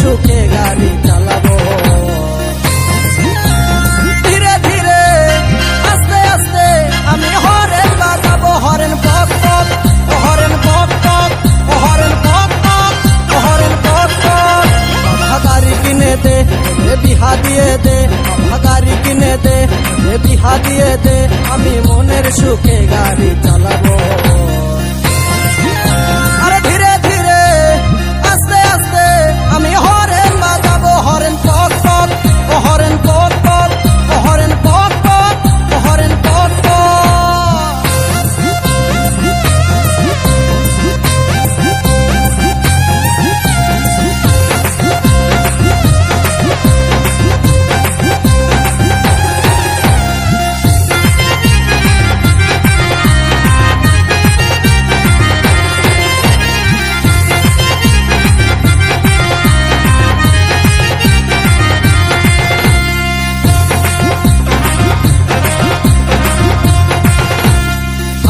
সুখে গাড়ি চালাবো। ধীরে ধীরে আস্তে আস্তে আমি হরেন বাজাবো, হরেন পক পক, হরেন পক পক, হরেন পক পক, হরেন পক পক। বাবা গাড়ি কিনে দে, বিহা দিয়ে দে, বাবা গাড়ি কিনে দে, বিহা দিয়ে দে, আমি মনের সুখে গাড়ি চালাবো। আরে ধীরে ধীরে আস্তে আস্তে আমি হরেন বাজাবো, হরেন পক পক, হরেন পক পক, হরেন পক পক, হরেন পক পক।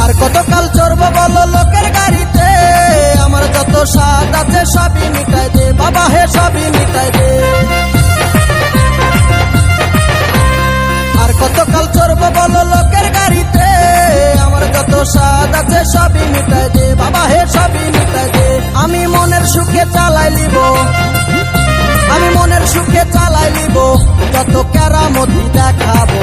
আর কতকাল চড়বো বলো লোকের গাড়িতে, আমার যত স্বাদ আছে সবই মিটাই দে বাবা, হে সবই মিটাই দে। আর কতকাল চড়বো বলো লোকের গাড়িতে, আমার যত স্বাদ আছে সবই মিটাই দে বাবা, হে সবই মিটাই দে। আমি মনের সুখে চালাই লিব, আমি মনের সুখে চালাই লিব, যত কেরামতি দেখাবো।